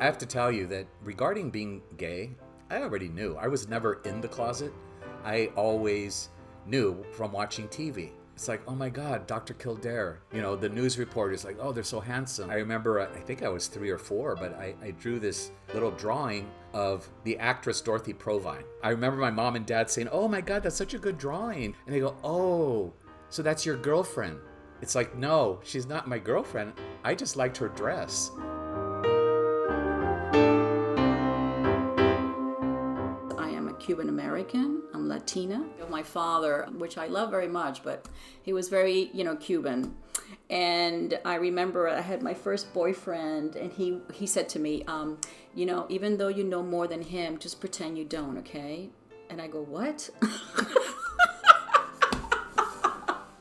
I have to tell you that regarding being gay, I already knew. I was never in the closet. I always knew from watching TV. It's like, oh my God, Dr. Kildare. You know, the news reporters like, oh, they're so handsome. I remember, I think I was 3 or 4, but I drew this little drawing of the actress Dorothy Provine. I remember my mom and dad saying, oh my God, that's such a good drawing. And they go, oh, so that's your girlfriend. It's like, no, she's not my girlfriend. I just liked her dress. Cuban American. I'm Latina. My father, which I love very much, but he was very, Cuban. And I remember I had my first boyfriend, and he said to me, even though you know more than him, just pretend you don't, okay? And I go, what?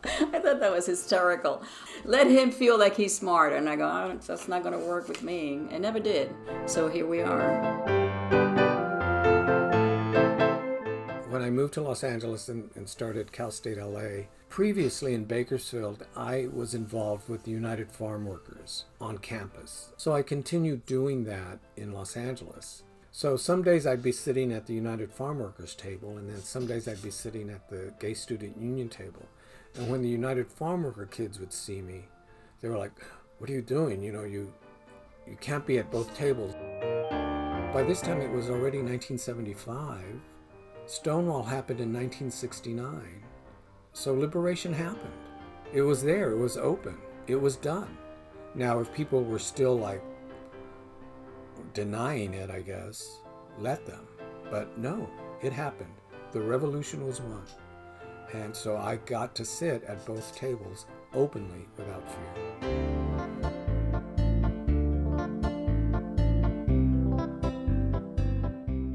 I thought that was hysterical. Let him feel like he's smart. And I go, oh, that's not going to work with me. It never did. So here we are. When I moved to Los Angeles and started Cal State LA, previously in Bakersfield, I was involved with the United Farm Workers on campus. So I continued doing that in Los Angeles. So some days I'd be sitting at the United Farm Workers table, and then some days I'd be sitting at the Gay Student Union table. And when the United Farm Worker kids would see me, they were like, what are you doing? You can't be at both tables. By this time it was already 1975. Stonewall happened in 1969. So liberation happened. It was there, it was open, it was done. Now, if people were still denying it, I guess, let them. But no, it happened. The revolution was won. And so I got to sit at both tables openly without fear.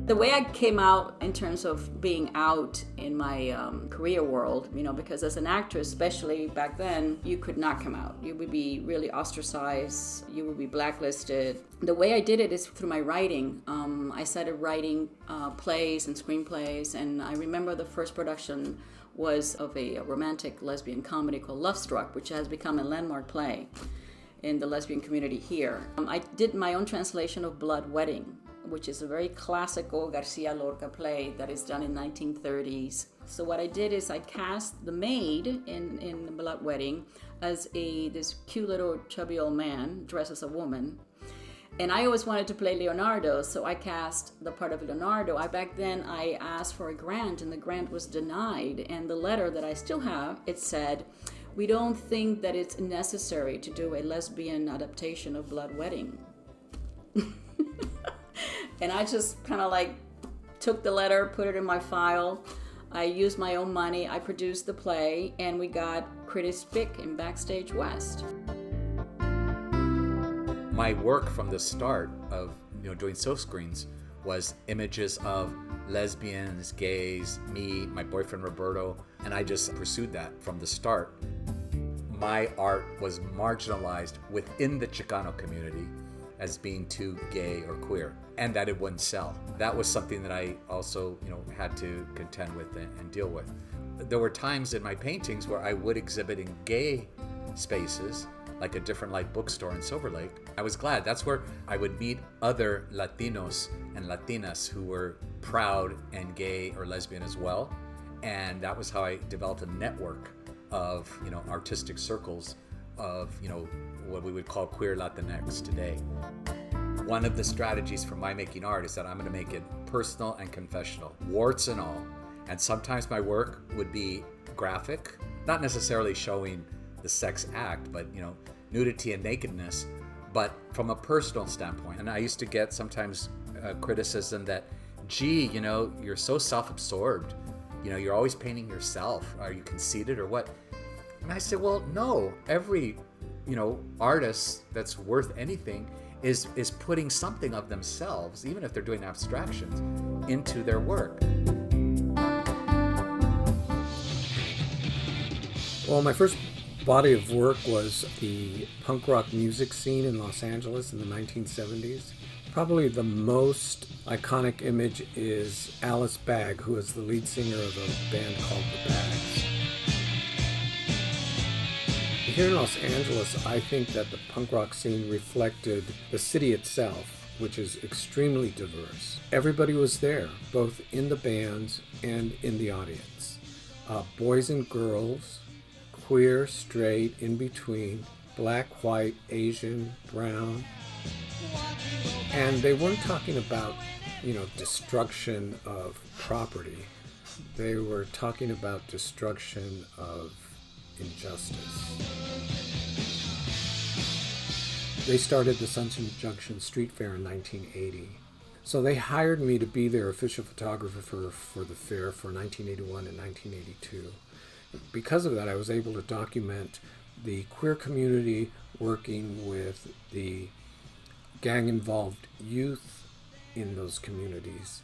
The way I came out in terms of being out in my career world, because as an actress, especially back then, you could not come out. You would be really ostracized. You would be blacklisted. The way I did it is through my writing. I started writing plays and screenplays, and I remember the first production was of a romantic lesbian comedy called Love Struck, which has become a landmark play in the lesbian community here. I did my own translation of Blood Wedding, which is a very classical Garcia Lorca play that is done in 1930s. So what I did is I cast the maid in the Blood Wedding as this cute little chubby old man dressed as a woman. And I always wanted to play Leonardo, so I cast the part of Leonardo. Back then I asked for a grant, and the grant was denied. And the letter that I still have, it said, we don't think that it's necessary to do a lesbian adaptation of Blood Wedding. And I just kind of took the letter, put it in my file. I used my own money. I produced the play, and we got Critics' Pick in Backstage West. My work from the start of doing silk screens was images of lesbians, gays, me, my boyfriend Roberto, and I just pursued that from the start. My art was marginalized within the Chicano community as being too gay or queer, and that it wouldn't sell. That was something that I also, had to contend with and deal with. There were times in my paintings where I would exhibit in gay spaces, like a Different Light bookstore in Silver Lake. I was glad. That's where I would meet other Latinos and Latinas who were proud and gay or lesbian as well. And that was how I developed a network of, artistic circles of, what we would call queer Latinx today. One of the strategies for my making art is that I'm going to make it personal and confessional, warts and all. And sometimes my work would be graphic, not necessarily showing the sex act, but nudity and nakedness, but from a personal standpoint. And I used to get sometimes criticism that, gee, you're so self-absorbed. You're always painting yourself. Are you conceited or what? And I said, well, no. Every artist that's worth anything is putting something of themselves, even if they're doing abstractions, into their work. Well, my first body of work was the punk rock music scene in Los Angeles in the 1970s. Probably the most iconic image is Alice Bagg, who is the lead singer of a band called The Bags. Here in Los Angeles, I think that the punk rock scene reflected the city itself. which is extremely diverse. Everybody was there, both in the bands and in the audience. Boys and girls, queer, straight, in between, black, white, Asian, brown. And they weren't talking about, destruction of property. They were talking about destruction of injustice. They started the Sunset Junction Street Fair in 1980. So they hired me to be their official photographer for the fair for 1981 and 1982. Because of that, I was able to document the queer community working with the gang-involved youth in those communities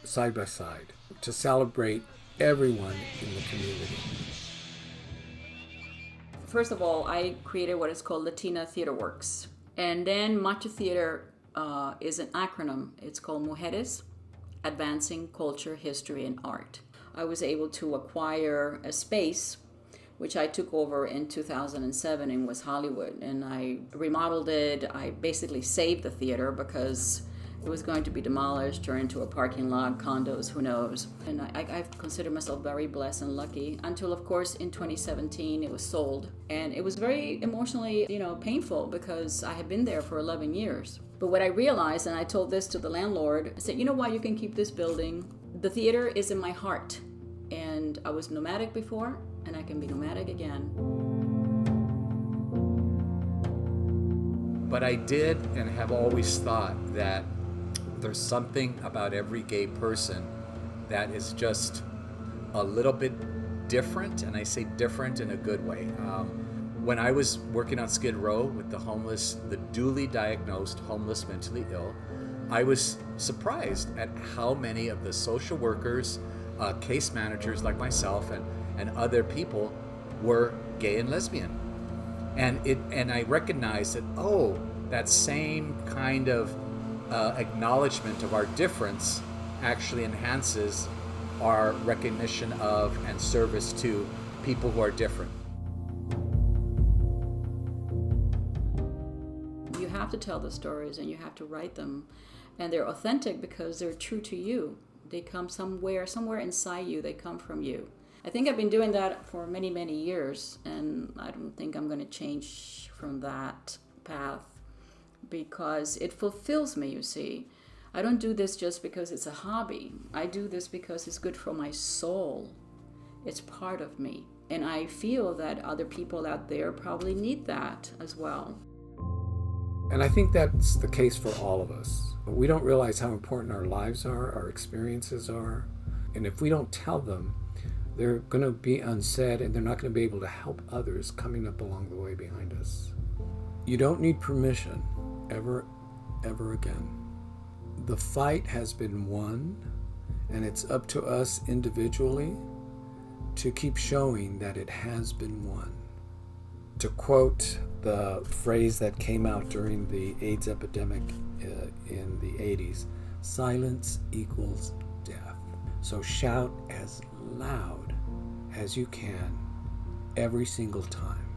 side by side to celebrate everyone in the community. First of all, I created what is called Latina Theater Works. And then Macha Theater is an acronym. It's called Mujeres, Advancing Culture, History, and Art. I was able to acquire a space, which I took over in 2007 in West Hollywood. And I remodeled it. I basically saved the theater because it was going to be demolished, turned into a parking lot, condos, who knows. And I've considered myself very blessed and lucky until, of course, in 2017, it was sold. And it was very emotionally, painful because I had been there for 11 years. But what I realized, and I told this to the landlord, I said, you know what, you can keep this building. The theater is in my heart. And I was nomadic before, and I can be nomadic again. But I did and have always thought that there's something about every gay person that is just a little bit different, and I say different in a good way. When I was working on Skid Row with the duly diagnosed homeless mentally ill, I was surprised at how many of the social workers, case managers like myself and other people were gay and lesbian. And I recognized that, that same kind of acknowledgement of our difference actually enhances our recognition of and service to people who are different. You have to tell the stories and you have to write them, and they're authentic because they're true to you. They come somewhere inside you, they come from you. I think I've been doing that for many, many years, and I don't think I'm going to change from that path because it fulfills me, you see. I don't do this just because it's a hobby. I do this because it's good for my soul. It's part of me. And I feel that other people out there probably need that as well. And I think that's the case for all of us. We don't realize how important our lives are, our experiences are. And if we don't tell them, they're going to be unsaid and they're not going to be able to help others coming up along the way behind us. You don't need permission ever again. The fight has been won, and it's up to us individually to keep showing that it has been won. To quote the phrase that came out during the AIDS epidemic in the 80s, silence equals death. So shout as loud as you can every single time.